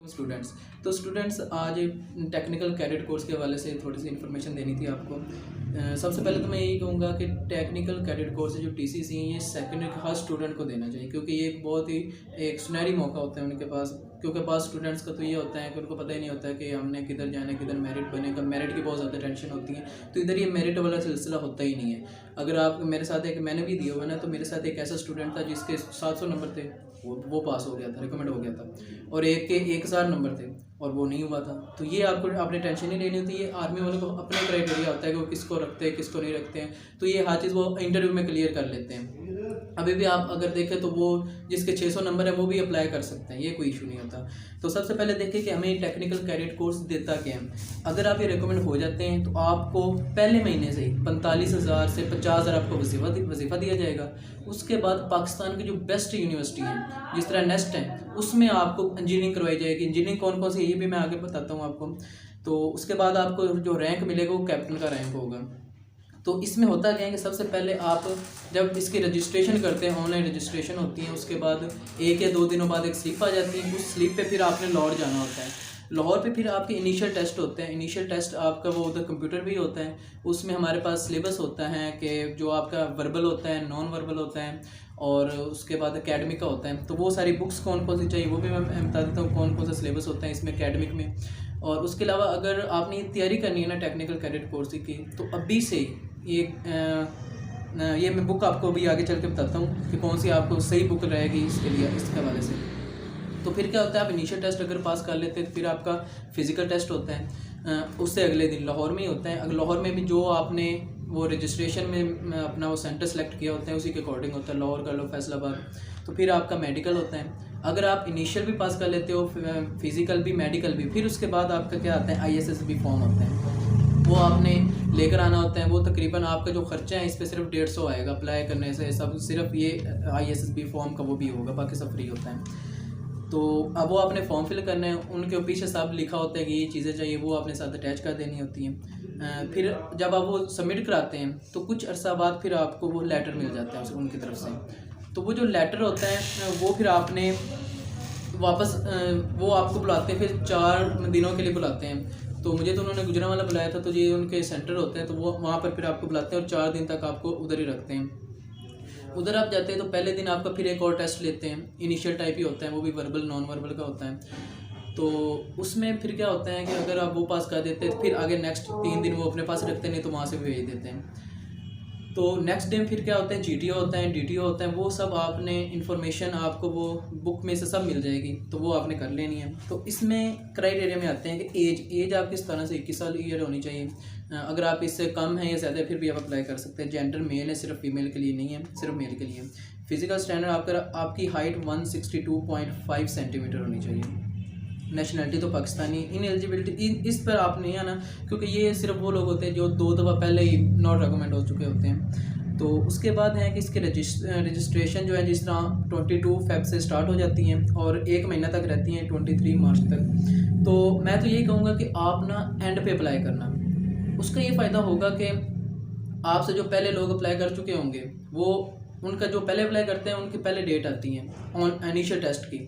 Students तो students आज technical cadet course के हवाले से थोड़ी सी इन्फॉर्मेशन देनी थी आपको। सबसे पहले तो मैं यही कहूँगा कि टेक्निकल कैडेट कोर्स जो टीसीसी हैं ये सेकेंडरी के हर स्टूडेंट को देना चाहिए, क्योंकि ये बहुत ही एक सुनहरी मौका होता है उनके पास। क्योंकि पास स्टूडेंट्स का तो ये होता है कि उनको पता ही नहीं होता है कि हमने किधर जाना है, किधर मेरिट बनेगा। मेरिट की बहुत ज़्यादा टेंशन होती है, तो इधर ये मेरिट वाला सिलसिला होता ही नहीं है। अगर आप मेरे साथ एक मैंने भी दिया हुआ ना, तो मेरे साथ एक ऐसा स्टूडेंट था जिसके 700 नंबर थे, वो पास हो गया था, रिकमेंड हो गया था। और एक के 1000 नंबर थे और वो नहीं हुआ था। तो ये आपको आपने टेंशन नहीं लेनी होती। ये आर्मी वालों को अपने क्राइटेरिया होता है कि वो किसको रखते हैं किसको नहीं रखते हैं, तो ये हर चीज़ वो इंटरव्यू में क्लियर कर लेते हैं। अभी भी आप अगर देखें तो वो जिसके 600 नंबर है वो भी अप्लाई कर सकते हैं, ये कोई इशू नहीं होता। तो सबसे पहले देखें कि हमें टेक्निकल कैडेट कोर्स देता क्या है। अगर आप ये रिकमेंड हो जाते हैं तो आपको पहले महीने से ही 45,000 से 50,000 आपको वजीफ़ा दिया जाएगा। उसके बाद पाकिस्तान की जो बेस्ट यूनिवर्सिटी है, जिस तरह नेस्ट है, उसमें आपको इंजीनियरिंग करवाई जाएगी। इंजीनियरिंग कौन कौन सी है ये भी मैं आगे बताता हूँ आपको। तो उसके बाद आपको जो रैंक मिलेगा वो कैप्टन का रैंक होगा। तो इसमें होता क्या है कि सबसे पहले आप जब इसकी रजिस्ट्रेशन करते हैं, ऑनलाइन रजिस्ट्रेशन होती है, उसके बाद 1 या 2 दिनों बाद एक स्लिप आ जाती है। उस स्लिप पे फिर आपने लाहौर जाना होता है। लाहौर पे फिर आपके इनिशियल टेस्ट होते हैं। इनिशियल टेस्ट आपका वो उधर कंप्यूटर भी होता है। उसमें हमारे पास सिलेबस होता है कि जो आपका वर्बल होता है, नॉन वर्बल होता है, और उसके बाद एकेडमिक का होता है। तो वो सारी बुक्स कौन कौन सी चाहिए वो भी मैं बता देता हूँ, कौन कौन सा सिलेबस होता है इसमें एकेडमिक में। और उसके अलावा अगर आपने तैयारी करनी है ना टेक्निकल कैडेट कोर्स की, तो अभी से ये मैं बुक आपको अभी आगे चल के बताता हूँ कि कौन सी आपको सही बुक रहेगी इसके लिए, इसके हवाले से। तो फिर क्या होता है, आप इनिशियल टेस्ट अगर पास कर लेते हैं तो फिर आपका फिज़िकल टेस्ट होता है। उससे अगले दिन लाहौर में ही होता है। अगर लाहौर में भी जो आपने वो रजिस्ट्रेशन में अपना वो सेंटर सेलेक्ट किया होता है उसी के अकॉर्डिंग होता है। लाहौर कर लो, फैसलाबाद। तो फिर आपका मेडिकल होता है। अगर आप इनिशियल भी पास कर लेते हो, फिज़िकल भी मेडिकल भी, फिर उसके बाद आपका क्या आता है, ISSB फॉर्म होता है, वो आपने लेकर आना होता है। वो तकरीबन आपका जो खर्चा है इस पर सिर्फ 150 आएगा अप्लाई करने से। सब सिर्फ ये ISSB फॉर्म का वो भी होगा, बाकी सब फ्री होता है। तो अब वो आपने फॉर्म फिल करना है, उनके पीछे सब लिखा होता है कि ये चीज़ें चाहिए, वो आपने साथ अटैच कर देनी होती हैं। फिर जब आप वो सबमिट कराते हैं तो कुछ अर्सा बाद फिर आपको वो लेटर मिल जाता है उनकी तरफ से। तो वो जो लेटर होता है वो फिर आपने वापस वो आपको बुलाते हैं, फिर 4 दिनों के लिए बुलाते हैं। तो मुझे तो उन्होंने गुजरांवाला बुलाया था, तो ये उनके सेंटर होते हैं, तो वो वहाँ पर फिर आपको बुलाते हैं और 4 दिन तक आपको उधर ही रखते हैं। उधर आप जाते हैं तो पहले दिन आपका फिर एक और टेस्ट लेते हैं, इनिशियल टाइप ही होता है, वो भी वर्बल नॉन वर्बल का होता है। तो उसमें फिर क्या होता है कि अगर आप वो पास कर देते हैं तो फिर आगे नेक्स्ट 3 दिन वो अपने पास रखते हैं, नहीं तो वहाँ से भी भेज देते हैं। तो नेक्स्ट डे फिर क्या होता है, GTO होता है, DTO होता है। वो सब आपने इन्फॉर्मेशन आपको वो बुक में से सब मिल जाएगी, तो वो आपने कर लेनी है। तो इसमें क्राइटेरिया में आते हैं कि एज आपकी इस तरह से 21 साल ईयर होनी चाहिए। अगर आप इससे कम है या ज़्यादा फिर भी आप अप्लाई कर सकते हैं। जेंडर मेल है, सिर्फ फीमेल के लिए नहीं है, सिर्फ मेल के लिए। फिजिकल स्टैंडर्ड आपकी हाइट 162.5 सेंटीमीटर होनी चाहिए। नेशनलिटी तो पाकिस्तानी। इन एलिजिबिलिटी इस पर आप नहीं आना, क्योंकि ये सिर्फ वो लोग होते हैं जो 2 दफ़ा पहले ही नॉट रिकमेंड हो चुके होते हैं। तो उसके बाद है कि इसके रजिस्ट्रेशन जो है जिस तरह 22 फेब से स्टार्ट हो जाती हैं और 1 महीना तक रहती हैं, 23 मार्च तक। तो मैं तो यही कहूँगा कि आप ना एंड पे अप्लाई करना। उसका ये फ़ायदा होगा कि आपसे जो पहले लोग अप्लाई कर चुके होंगे, वो उनका जो पहले अप्लाई करते हैं उनकी पहले डेट आती है ऑन इनिशियल टेस्ट की।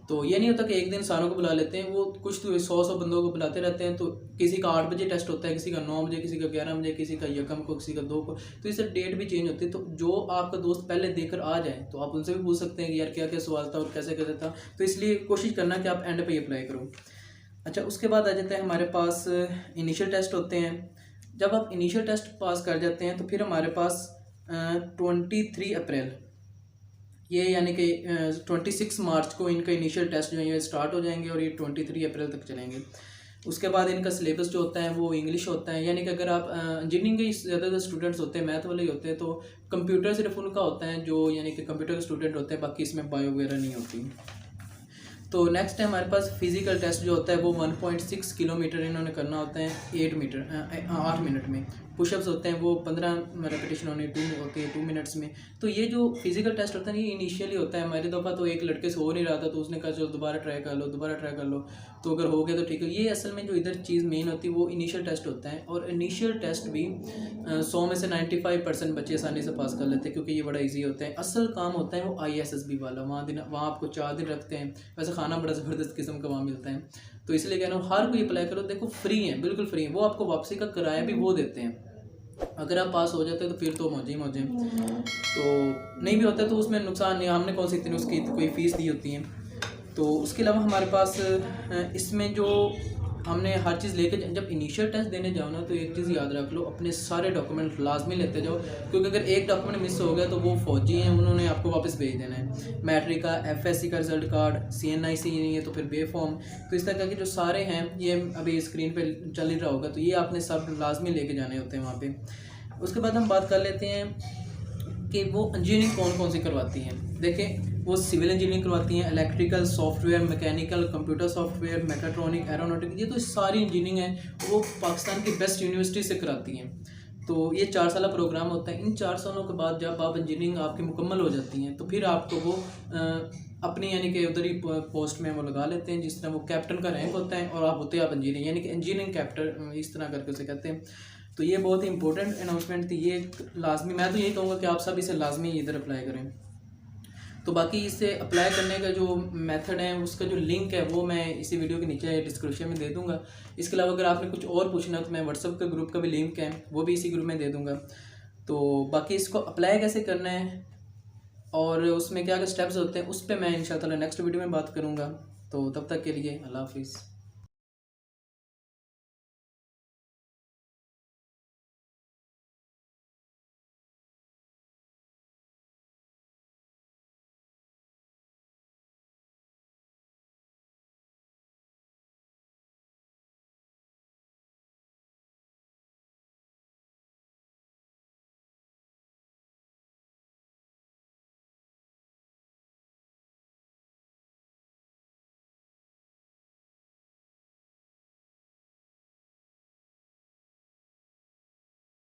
तो ये नहीं होता कि एक दिन सारों को बुला लेते हैं, वो कुछ तो 100 बंदों को बुलाते रहते हैं। तो किसी का 8 बजे टेस्ट होता है, किसी का 9 बजे, किसी का 11 बजे, किसी का यकम को, किसी का 2 को। तो इससे डेट भी चेंज होती है। तो जो आपका दोस्त पहले देकर आ जाए तो आप उनसे भी पूछ सकते हैं कि यार क्या क्या सवाल था और कैसे कैसे था। तो इसलिए कोशिश करना कि आप एंड पे ही अप्लाई करो। अच्छा, उसके बाद आ जाते हैं हमारे पास इनिशियल टेस्ट होते हैं। जब आप इनिशियल टेस्ट पास कर जाते हैं तो फिर हमारे पास 23 अप्रैल ये यानी कि 26 मार्च को इनका इनिशियल टेस्ट जो है ये स्टार्ट हो जाएंगे और ये 23 अप्रैल तक चलेंगे। उसके बाद इनका सिलेबस जो होता है वो इंग्लिश होता है। यानी कि अगर आप इंजीनियरिंग के ज़्यादातर स्टूडेंट्स होते हैं, मैथ वाले ही होते हैं, तो कंप्यूटर सिर्फ उनका होता है जो यानी कि कंप्यूटर के स्टूडेंट होते हैं, बाकी इसमें बायो वगैरह नहीं होती। तो नेक्स्ट है हमारे पास फिजिकल टेस्ट जो होता है वो 1.6 किलोमीटर इन्होंने करना होता है 8 मिनट में। पुशअप्स होते हैं वो 15 रेपिटेशन होती है 2 मिनट्स में। तो ये जो फिजिकल टेस्ट होता है ये इनिशियली होता है। हमारी दफ़ा तो एक लड़के से हो नहीं रहा था तो उसने कहा चलो दोबारा ट्राई कर लो, तो अगर हो गया तो ठीक है। ये असल में जो इधर चीज़ मेन होती है वो इनिशियल टेस्ट होता है, और इनिशियल टेस्ट भी 100 में से 95% बच्चे आसानी से पास कर लेते हैं क्योंकि ये बड़ा ईजी होता है। असल काम होता है वो ISSB वाला, वहाँ आपको 4 दिन रखते हैं। वैसे खाना बड़ा ज़बरदस्त किस्म का वहाँ मिलता है, तो इसलिए कह रहा हूँ हर कोई अप्लाई करो। देखो फ्री है, बिल्कुल फ्री है। वो आपको वापसी का किराया भी वो देते हैं। अगर आप पास हो जाते हैं तो फिर तो मौजे ही मौजे, तो नहीं भी होता है तो उसमें नुकसान नहीं। हमने कौन सी इतनी उसकी कोई फ़ीस दी होती है। तो उसके अलावा हमारे पास इसमें जो हमने हर चीज़ लेके जब इनिशियल टेस्ट देने जाओ ना, तो एक चीज़ याद रख लो, अपने सारे डॉक्यूमेंट लाजमी लेते जाओ, क्योंकि अगर एक डॉक्यूमेंट मिस हो गया तो वो फौजी हैं, उन्होंने आपको वापस भेज देना है। मैट्रिक का, FSC का रिजल्ट कार्ड, CNIC नहीं है तो फिर बे फॉर्म, तो इस तरह के जो सारे हैं ये अभी स्क्रीन पे चल ही रहा होगा, तो ये आपने सब लाजमी लेके जाने होते हैं वहाँ पर। उसके बाद हम बात कर लेते हैं कि वो इंजीनियरिंग कौन कौन सी करवाती हैं। देखें, वो सिविल इंजीनियरिंग करवाती हैं, electrical, software, mechanical, computer software, mechatronic, aeronautic, ये तो सारी इंजीनियरिंग है वो पाकिस्तान की बेस्ट यूनिवर्सिटी से कराती हैं। तो ये 4 साल प्रोग्राम होता है। इन 4 सालों के बाद जब आप इंजीनियरिंग आपकी मुकम्मल हो जाती हैं तो फिर आपको वो अपनी यानी कि उधर ही पोस्ट में वो लगा लेते हैं, जिस तरह वो कैप्टन का रैंक होता है और आप होते हैं आप इंजीनियर, यानी कि इंजीनियरिंग कैप्टन, इस तरह करके उसे कहते हैं। तो ये बहुत ही इंपॉर्टेंट अनाउंसमेंट थी, ये लाजमी, मैं तो यही कहूँगा कि आप सब इसे लाजमी इधर अप्लाई करें। तो बाकी इसे अप्लाई करने का जो मेथड है उसका जो लिंक है वो मैं इसी वीडियो के नीचे डिस्क्रिप्शन में दे दूंगा। इसके अलावा अगर आपने कुछ और पूछना तो मैं व्हाट्सएप के ग्रुप का भी लिंक है वो भी इसी ग्रुप में दे दूंगा। तो बाकी इसको अप्लाई कैसे करना है और उसमें क्या क्या स्टेप्स होते हैं उस पर मैं इंशाल्लाह नेक्स्ट वीडियो में बात करूँगा। तो तब तक के लिए अल्लाह हाफिज़।